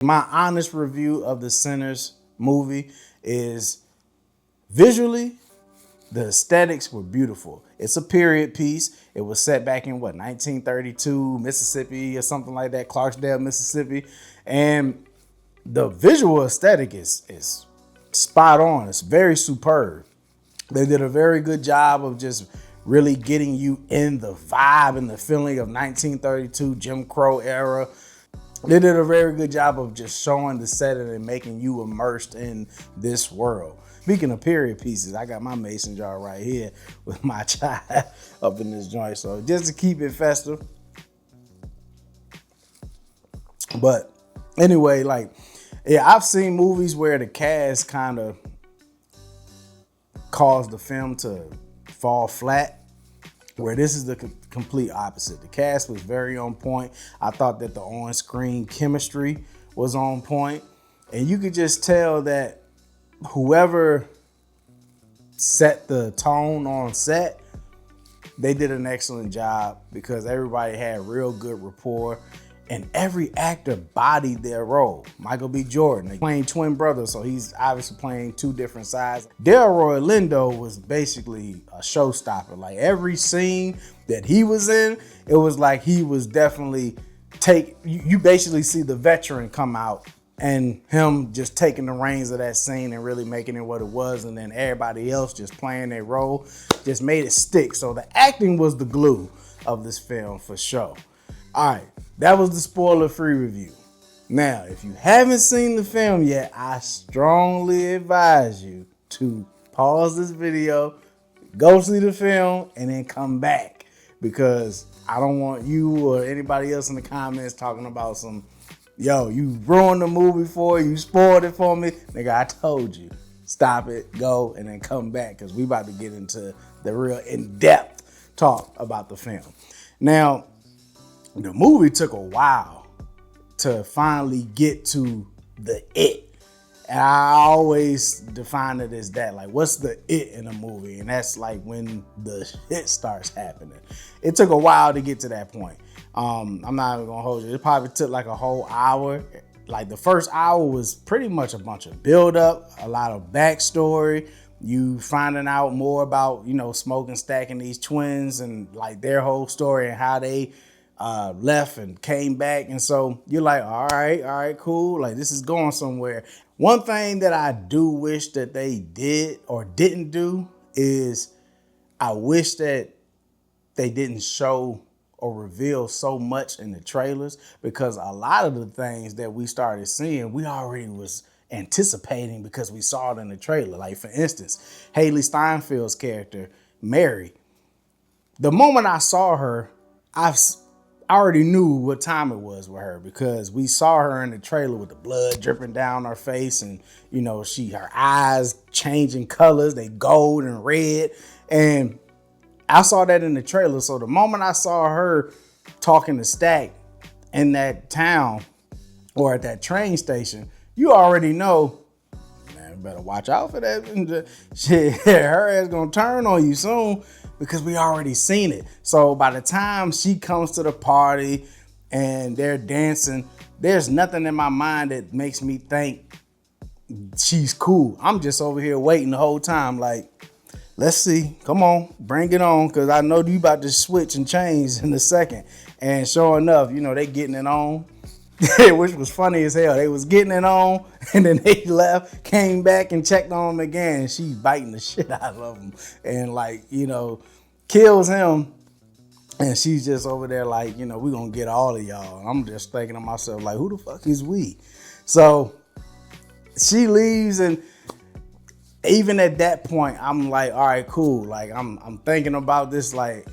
My honest review of the Sinners movie is visually, the aesthetics were beautiful. It's a period piece. It was set back in 1932, Mississippi or something like that, Clarksdale, Mississippi. And the visual aesthetic is spot on. It's very superb. They did a very good job of just really getting you in the vibe and the feeling of 1932 Jim Crow era. They did a very good job of just showing the setting and making you immersed in this world. Speaking of period pieces, I got my mason jar right here with my chai up in this joint. So just to keep it festive. But anyway, I've seen movies where the cast kind of caused the film to fall flat, where this is the complete opposite. The cast was very on point. I thought that the on-screen chemistry was on point, and you could just tell that whoever set the tone on set, they did an excellent job because everybody had real good rapport and every actor bodied their role. Michael B. Jordan, playing twin brothers, so he's obviously playing two different sides. Delroy Lindo was basically a showstopper. Like every scene that he was in, it was like he was definitely you basically see the veteran come out and him just taking the reins of that scene and really making it what it was, and then everybody else just playing their role, just made it stick. So the acting was the glue of this film for sure. All right, that was the spoiler-free review. Now, if you haven't seen the film yet, I strongly advise you to pause this video, go see the film, and then come back, because I don't want you or anybody else in the comments talking about some, yo, you ruined the movie for you spoiled it for me. Nigga, I told you. Stop it, go, and then come back, because we about to get into the real in-depth talk about the film. Now, the movie took a while to finally get to the it. And I always define it as that. Like, what's the it in a movie? And that's like when the shit starts happening. It took a while to get to that point. I'm not even gonna hold you. It probably took like a whole hour. Like the first hour was pretty much a bunch of build-up, a lot of backstory. You finding out more about, Smoke and Stack and these twins and like their whole story and how they left and came back. And so you're like, all right, cool. Like this is going somewhere. One thing that I do wish that they did or didn't do is I wish that they didn't show or reveal so much in the trailers, because a lot of the things that we started seeing, we already was anticipating because we saw it in the trailer. Like for instance, Hailee Steinfeld's character, Mary. The moment I saw her, I already knew what time it was with her, because we saw her in the trailer with the blood dripping down her face, and her eyes changing colors, they gold and red, and I saw that in the trailer. So the moment I saw her talking to Stack in that town or at that train station, you already know, man, better watch out for that. Shit, her ass gonna turn on you soon, because we already seen it. So by the time she comes to the party and they're dancing, there's nothing in my mind that makes me think she's cool. I'm just over here waiting the whole time like, let's see, come on, bring it on, because I know you about to switch and change in a second. And sure enough, they getting it on, which was funny as hell. They was getting it on, and then they left, came back and checked on him again, and she's biting the shit out of him and kills him. And she's just over there like, we're going to get all of y'all. And I'm just thinking to myself, like, who the fuck is we? So she leaves, and even at that point, I'm like, all right, cool. Like, I'm thinking about this, like,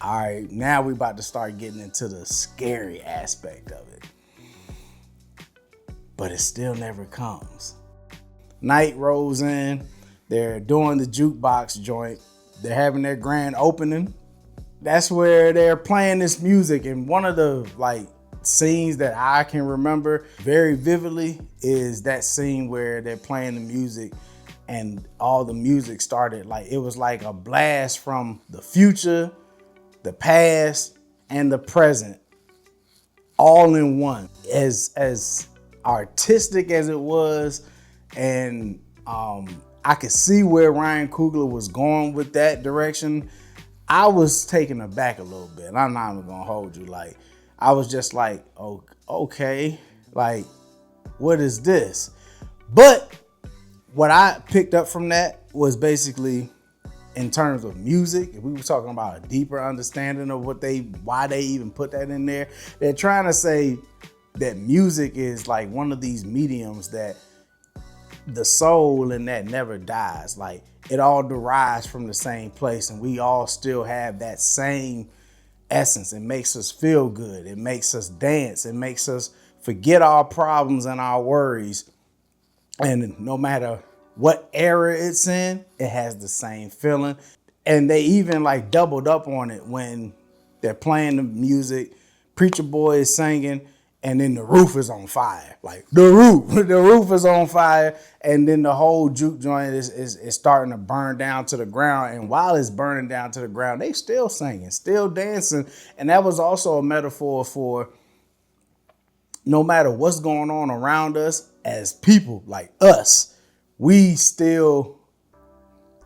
all right, now we about to start getting into the scary aspect of it. But it still never comes. Night rolls in. They're doing the jukebox joint. They're having their grand opening. That's where they're playing this music. And one of the, scenes that I can remember very vividly is that scene where they're playing the music, and all the music started it was like a blast from the future, the past, and the present all in one. As artistic as it was, and I could see where Ryan Coogler was going with that direction, I was taken aback a little bit. I'm not even gonna hold you. Like, I was just like, oh, okay, like, what is this? But what I picked up from that was basically, in terms of music, if we were talking about a deeper understanding of why they even put that in there, they're trying to say that music is like one of these mediums that the soul in that never dies. Like, it all derives from the same place, and we all still have that same essence. It makes us feel good. It makes us dance. It makes us forget our problems and our worries. And no matter what era it's in, it has the same feeling. And they even like doubled up on it when they're playing the music, Preacher Boy is singing, and then the roof is on fire. Like, the roof is on fire, and then the whole juke joint is starting to burn down to the ground. And while it's burning down to the ground, they still singing, still dancing. And that was also a metaphor for no matter what's going on around us, as people like us, we still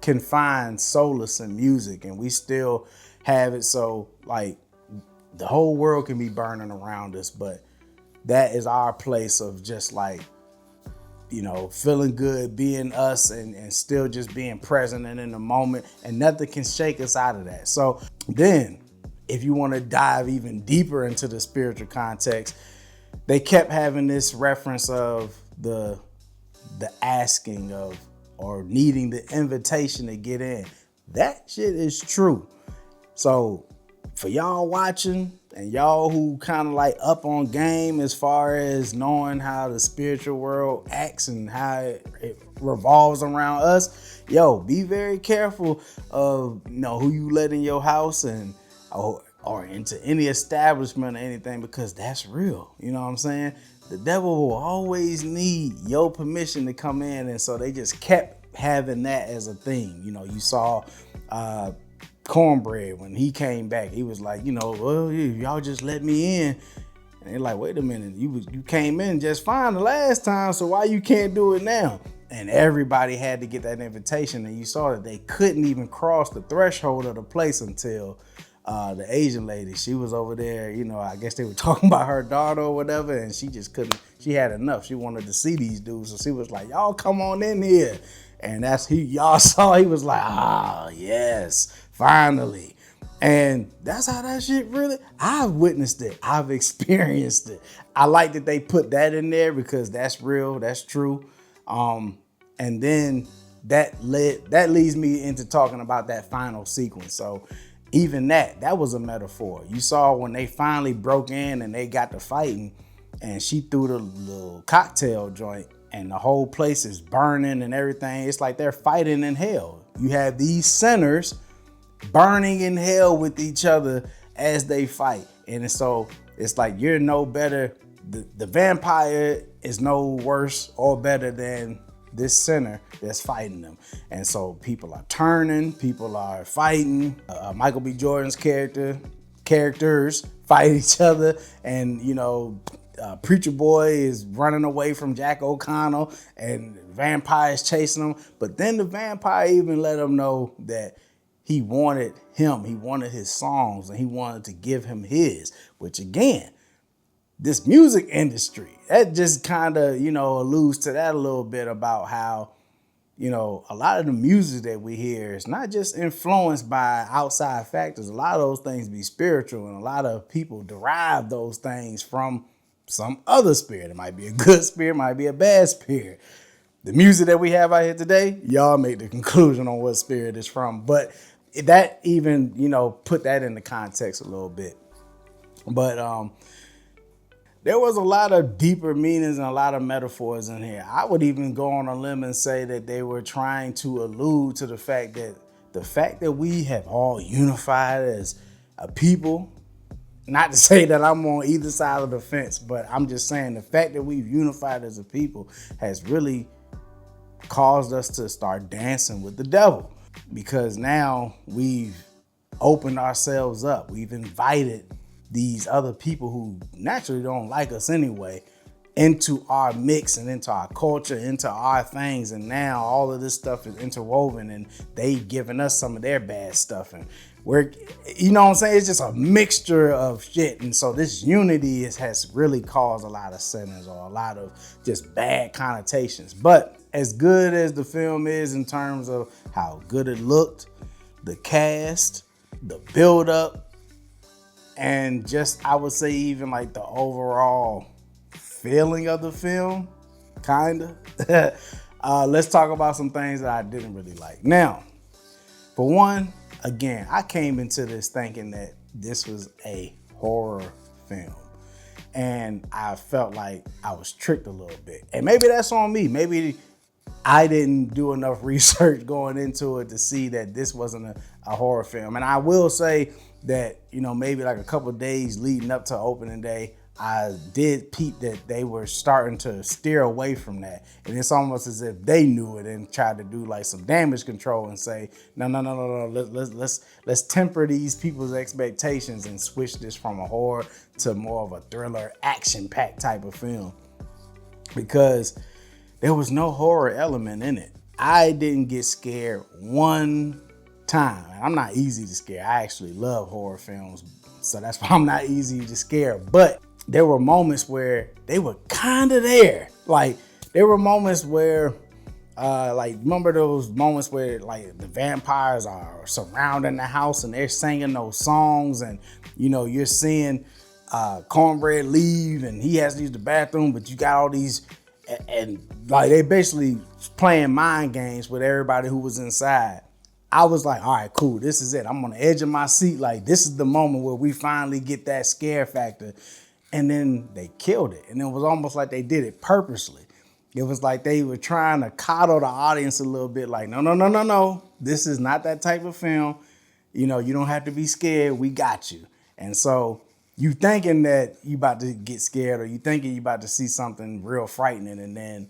can find solace in music, and we still have it. So like, the whole world can be burning around us, but that is our place of just like, you know, feeling good, being us, and still just being present and in the moment, and nothing can shake us out of that. So then, if you want to dive even deeper into the spiritual context, they kept having this reference of the asking of, or needing the invitation to get in. That shit is true. So for y'all watching, and y'all who kind of like up on game as far as knowing how the spiritual world acts and how it revolves around us, yo, be very careful of, you know, who you let in your house, and or into any establishment or anything, because that's real. You know what I'm saying? The devil will always need your permission to come in. And so they just kept having that as a theme. You know, you saw Cornbread, when he came back, he was like, you know, well, y'all just let me in. And they're like, wait a minute, you came in just fine the last time, so why you can't do it now? And everybody had to get that invitation, and you saw that they couldn't even cross the threshold of the place until the Asian lady, she was over there, you know, I guess they were talking about her daughter or whatever, and she just couldn't, she had enough. She wanted to see these dudes, so she was like, y'all come on in here. And y'all saw, he was like, ah, yes, finally. And that's how that shit really, I've witnessed it. I've experienced it. I like that they put that in there, because that's real, that's true. And then that leads me into talking about that final sequence. So even that was a metaphor. You saw when they finally broke in and they got to fighting, and she threw the little cocktail joint, and the whole place is burning and everything. It's like they're fighting in hell. You have these sinners burning in hell with each other as they fight. And so it's like, you're no better. The vampire is no worse or better than this sinner that's fighting them. And so people are turning, people are fighting. Michael B. Jordan's characters fight each other, and you know, Preacher Boy is running away from Jack O'Connell, and vampires chasing him. But then the vampire even let him know that he wanted him, he wanted his songs, and he wanted to give him his, which again, this music industry, that just kind of, you know, alludes to that a little bit, about how, you know, a lot of the music that we hear is not just influenced by outside factors. A lot of those things be spiritual, and a lot of people derive those things from some other spirit. It might be a good spirit, might be a bad spirit. The music that we have out here today, y'all make the conclusion on what spirit is from. But that even, you know, put that into context a little bit. But there was a lot of deeper meanings and a lot of metaphors in here. I would even go on a limb and say that they were trying to allude to the fact that we have all unified as a people. Not to say that I'm on either side of the fence, but I'm just saying the fact that we've unified as a people has really caused us to start dancing with the devil, because now we've opened ourselves up. We've invited these other people who naturally don't like us anyway into our mix and into our culture, into our things. And now all of this stuff is interwoven and they giving us some of their bad stuff. And we're, you know what I'm saying? It's just a mixture of shit. And so this unity has really caused a lot of sinners or a lot of just bad connotations. But as good as the film is in terms of how good it looked, the cast, the build up, and just, I would say even like the overall feeling of the film, kinda. Let's talk about some things that I didn't really like. Now, for one, again, I came into this thinking that this was a horror film. And I felt like I was tricked a little bit. And maybe that's on me. Maybe I didn't do enough research going into it to see that this wasn't a horror film. And I will say that, you know, maybe like a couple of days leading up to opening day, I did peep that they were starting to steer away from that. And it's almost as if they knew it and tried to do like some damage control and say, no, let's temper these people's expectations and switch this from a horror to more of a thriller, action-packed type of film. Because there was no horror element in it. I didn't get scared one time. I'm not easy to scare. I actually love horror films, so that's why I'm not easy to scare. But there were moments where they were kind of there. Like, there were moments where, remember those moments where, like, the vampires are surrounding the house and they're singing those songs and, you know, you're seeing Cornbread leave and he has to use the bathroom, but you got all these, and like, they basically playing mind games with everybody who was inside. I was like, all right, cool, this is it. I'm on the edge of my seat. Like, this is the moment where we finally get that scare factor. And then they killed it. And it was almost like they did it purposely. It was like they were trying to coddle the audience a little bit, like, no. This is not that type of film. You know, you don't have to be scared. We got you. And so you thinking that you about to get scared or you thinking you about to see something real frightening, and then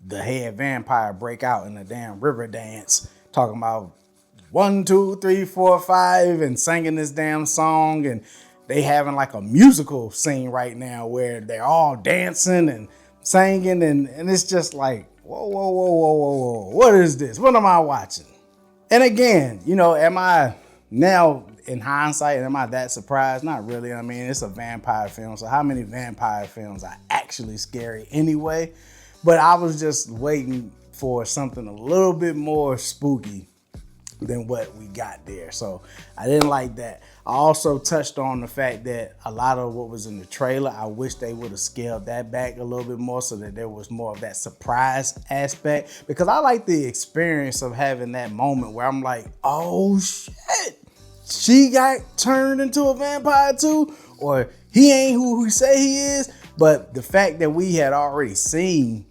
the head vampire break out in a damn river dance talking about 1, 2, 3, 4, 5 and singing this damn song. And they having like a musical scene right now where they're all dancing and singing, and it's just like, whoa, what is this? What am I watching? And again, you know, am I now in hindsight, am I that surprised? Not really. I mean, it's a vampire film, so how many vampire films are actually scary anyway? But I was just waiting for something a little bit more spooky than what we got there. So I didn't like that. I also touched on the fact that a lot of what was in the trailer, I wish they would have scaled that back a little bit more so that there was more of that surprise aspect, because I like the experience of having that moment where I'm like, oh shit, she got turned into a vampire too, or he ain't who he say he is. But the fact that we had already seen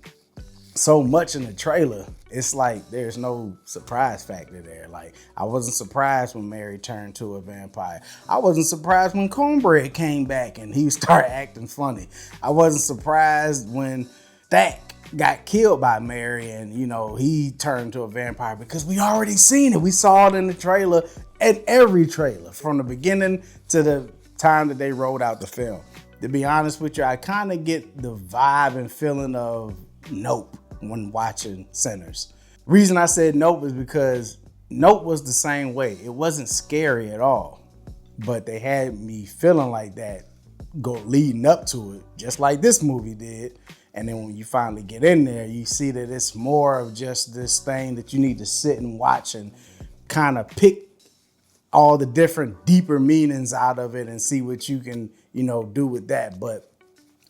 so much in the trailer, it's like there's no surprise factor there. Like, I wasn't surprised when Mary turned to a vampire. I wasn't surprised when Cornbread came back and he started acting funny. I wasn't surprised when Thack got killed by Mary and, you know, he turned to a vampire, because we already seen it. We saw it in the trailer, and every trailer from the beginning to the time that they rolled out the film. To be honest with you, I kind of get the vibe and feeling of Nope when watching Sinners. Reason I said Nope is because Nope was the same way. It wasn't scary at all, but they had me feeling like that leading up to it, just like this movie did. And then when you finally get in there, you see that it's more of just this thing that you need to sit and watch and kind of pick all the different deeper meanings out of it and see what you can, you know, do with that. But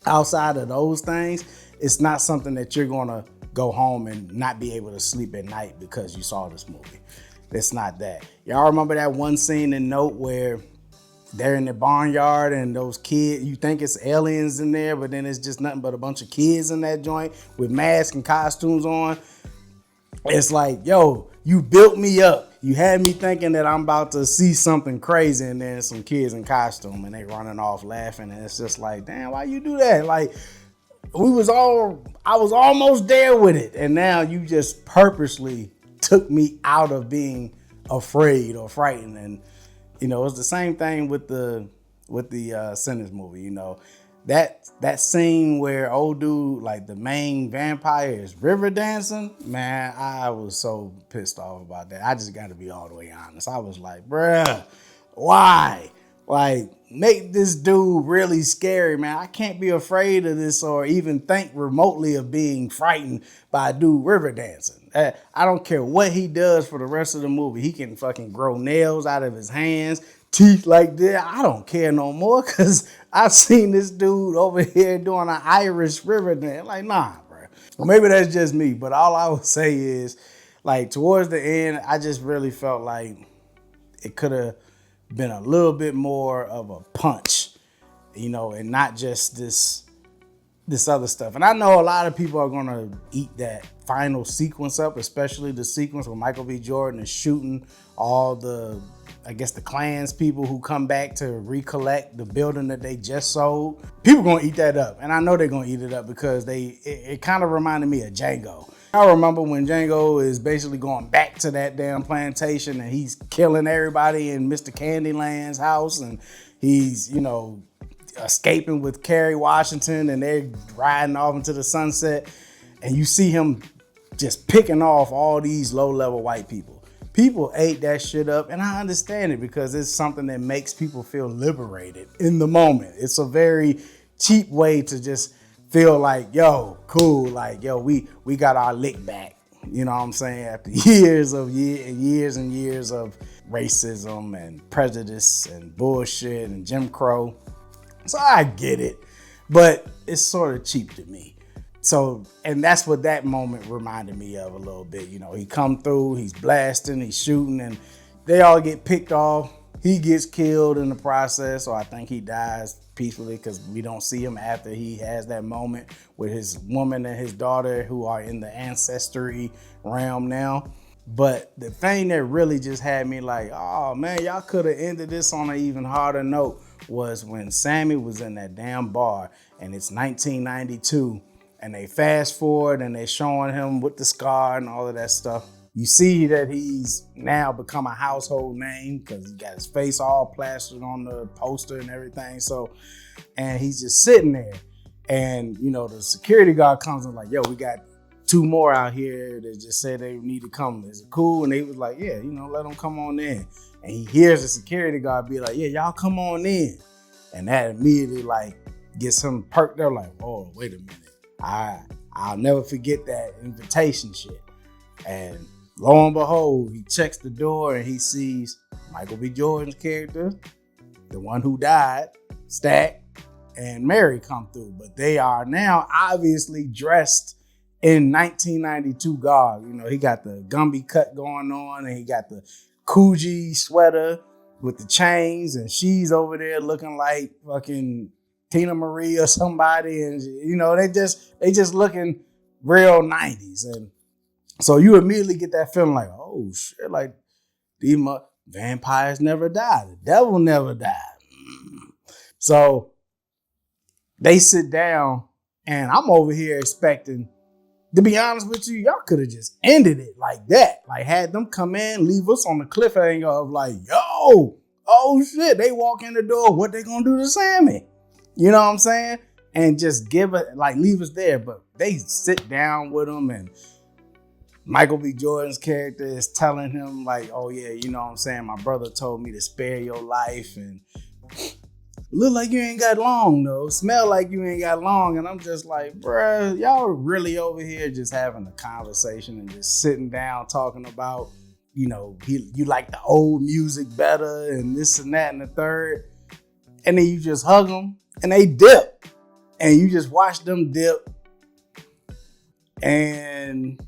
outside of those things, it's not something that you're going to go home and not be able to sleep at night because you saw this movie. It's not that. Y'all remember that one scene in Note where they're in the barnyard and those kids, you think it's aliens in there, but then it's just nothing but a bunch of kids in that joint with masks and costumes on. It's like, yo, you built me up. You had me thinking that I'm about to see something crazy, and then some kids in costume and they running off laughing, and it's just like, damn, why you do that? Like, I was almost there with it, and now you just purposely took me out of being afraid or frightened. And you know, it's the same thing with the Sinners movie. You know, that scene where old dude, like the main vampire, is river dancing, man, I was so pissed off about that. I just got to be all the way honest. I was like, bruh, why? Like, make this dude really scary, man. I can't be afraid of this or even think remotely of being frightened by a dude river dancing. I don't care what he does for the rest of the movie. He can fucking grow nails out of his hands, teeth like that. I don't care no more because I've seen this dude over here doing an Irish river dance. Like, nah, bro. Well, maybe that's just me, but all I would say is, like, towards the end, I just really felt like it could have been a little bit more of a punch, and not just this other stuff. And I know a lot of people are gonna eat that final sequence up, especially the sequence where Michael B. Jordan is shooting all the Klans people who come back to recollect the building that they just sold. People gonna eat that up, and I know they're gonna eat it up because it kind of reminded me of Django. I remember when Django is basically going back to that damn plantation and he's killing everybody in Mr. Candyland's house, and he's, escaping with Kerry Washington and they're riding off into the sunset, and you see him just picking off all these low-level white people. People ate that shit up, and I understand it because it's something that makes people feel liberated in the moment. It's a very cheap way to just feel like, yo, cool, like, yo, we got our lick back. You know what I'm saying? After years and years of racism and prejudice and bullshit and Jim Crow. So I get it, but it's sort of cheap to me. So, and that's what that moment reminded me of a little bit. He come through, he's blasting, he's shooting, and they all get picked off. He gets killed in the process, or I think he dies peacefully because we don't see him after he has that moment with his woman and his daughter who are in the ancestry realm now. But the thing that really just had me like, oh man, y'all could have ended this on an even harder note was when Sammy was in that damn bar and it's 1992 and they fast forward and they showing him with the scar and all of that stuff. You see that he's now become a household name because he got his face all plastered on the poster and everything. So, and he's just sitting there, and the security guard comes and like, yo, we got 2 more out here that just said they need to come. Is it cool? And they was like, yeah, let them come on in. And he hears the security guard be like, yeah, y'all come on in. And that immediately like gets him perked up like, oh, wait a minute. I'll never forget that invitation shit. And lo and behold, he checks the door and he sees Michael B. Jordan's character, the one who died, Stack, and Mary come through. But they are now obviously dressed in 1992 garb. He got the Gumby cut going on and he got the Coogee sweater with the chains, and she's over there looking like fucking Tina Marie or somebody. And, they just looking real 90s. And so you immediately get that feeling like, oh shit, like these vampires never die. The devil never died. So they sit down and I'm over here expecting, to be honest with you, y'all could have just ended it like that. Like had them come in, leave us on the cliffhanger of like, yo, oh shit, they walk in the door. What they gonna do to Sammy? You know what I'm saying? And just leave us there. But they sit down with them and Michael B. Jordan's character is telling him like, oh yeah, you know what I'm saying? My brother told me to spare your life and look like you ain't got long though. Smell like you ain't got long. And I'm just like, bruh, y'all really over here just having a conversation and just sitting down talking about, you like the old music better and this and that and the third. And then you just hug them and they dip. And you just watch them dip. And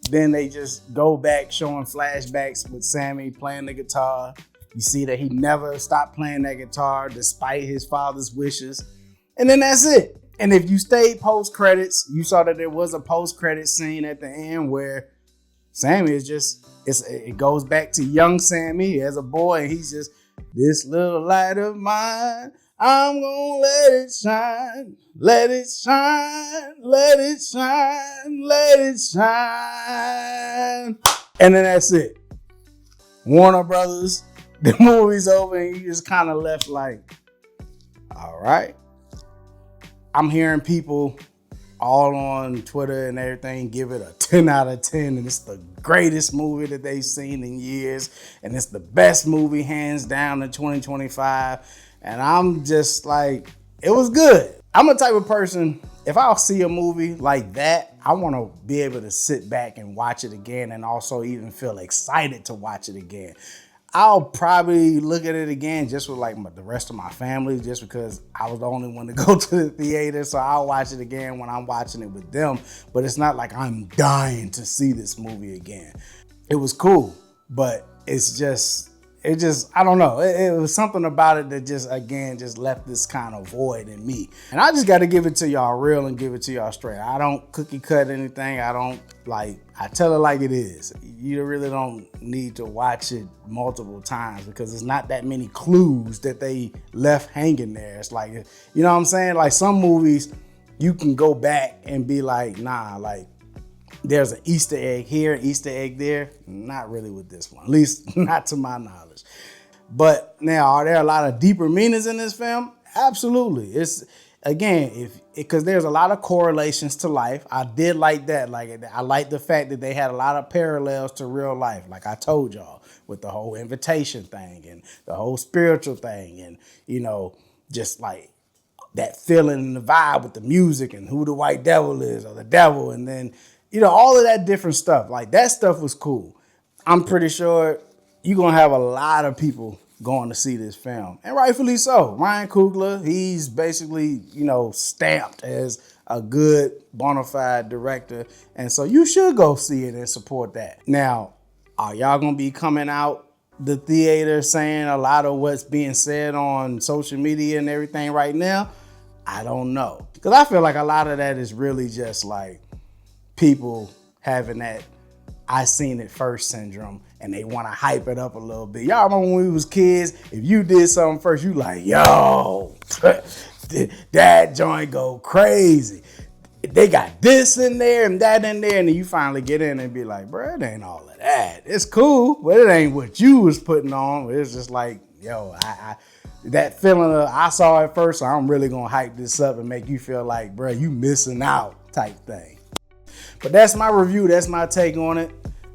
then they just go back showing flashbacks with Sammy playing the guitar. You see that he never stopped playing that guitar despite his father's wishes. And then that's it. And if you stayed post-credits, you saw that there was a post-credit scene at the end where Sammy is just, it goes back to young Sammy as a boy. And he's just, this little light of mine, I'm gonna let it shine, let it shine, let it shine, let it shine. And then that's it. Warner Brothers, the movie's over and you just kind of left like, all right. I'm hearing people all on Twitter and everything give it a 10 out of 10, and it's the greatest movie that they've seen in years, and it's the best movie hands down in 2025. And I'm just like, it was good. I'm the type of person, if I see a movie like that, I want to be able to sit back and watch it again, and also even feel excited to watch it again. I'll probably look at it again just with like the rest of my family, just because I was the only one to go to the theater. So I'll watch it again when I'm watching it with them. But it's not like I'm dying to see this movie again. It was cool, but it just, I don't know. It was something about it that just left this kind of void in me. And I just got to give it to y'all real and give it to y'all straight. I don't cookie cut anything. I tell it like it is. You really don't need to watch it multiple times because there's not that many clues that they left hanging there. It's like, you know what I'm saying? Like some movies, you can go back and be like, nah, like, there's an Easter egg here, Easter egg there. Not really with this one, at least not to my knowledge. But now, are there a lot of deeper meanings in this film? Absolutely. It's, again, because there's a lot of correlations to life. I did like that. Like, I like the fact that they had a lot of parallels to real life. Like I told y'all, with the whole invitation thing and the whole spiritual thing, and, you know, just like that feeling and the vibe with the music and who the white devil is or the devil, and then, you know, all of that different stuff. Like, that stuff was cool. I'm pretty sure you're going to have a lot of people going to see this film. And rightfully so. Ryan Coogler, he's basically, you know, stamped as a good bona fide director. And so you should go see it and support that. Now, are y'all going to be coming out the theater saying a lot of what's being said on social media and everything right now? I don't know. Because I feel like a lot of that is really just like people having that I seen it first syndrome, and they want to hype it up a little bit. Y'all remember when we was kids, if you did something first, you like, yo, that joint go crazy. They got this in there and that in there, and then you finally get in and be like, bro, it ain't all of that. It's cool, but it ain't what you was putting on. It's just like, yo, that feeling of I saw it first, so I'm really gonna hype this up and make you feel like, bro, you missing out type thing. But that's my review. That's my take on it.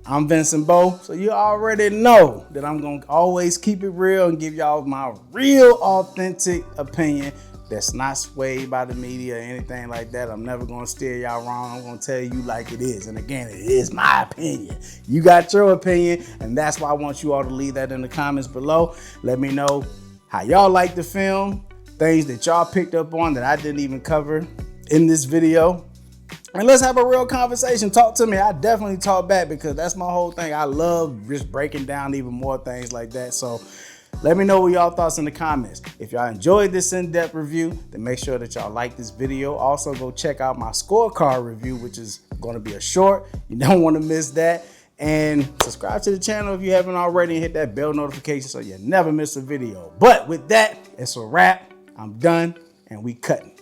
I'm Vincent Bo, so you already know that I'm going to always keep it real and give y'all my real authentic opinion that's not swayed by the media or anything like that. I'm never going to steer y'all wrong. I'm going to tell you like it is. And again, it is my opinion. You got your opinion, and that's why I want you all to leave that in the comments below. Let me know how y'all like the film, things that y'all picked up on that I didn't even cover in this video. And let's have a real conversation. Talk to me. I definitely talk back because that's my whole thing. I love just breaking down even more things like that. So let me know what y'all thoughts in the comments. If y'all enjoyed this in-depth review, then make sure that y'all like this video. Also, go check out my scorecard review, which is going to be a short. You don't want to miss that. And subscribe to the channel if you haven't already, and hit that bell notification so you never miss a video. But with that, it's a wrap. I'm done, and we cutting.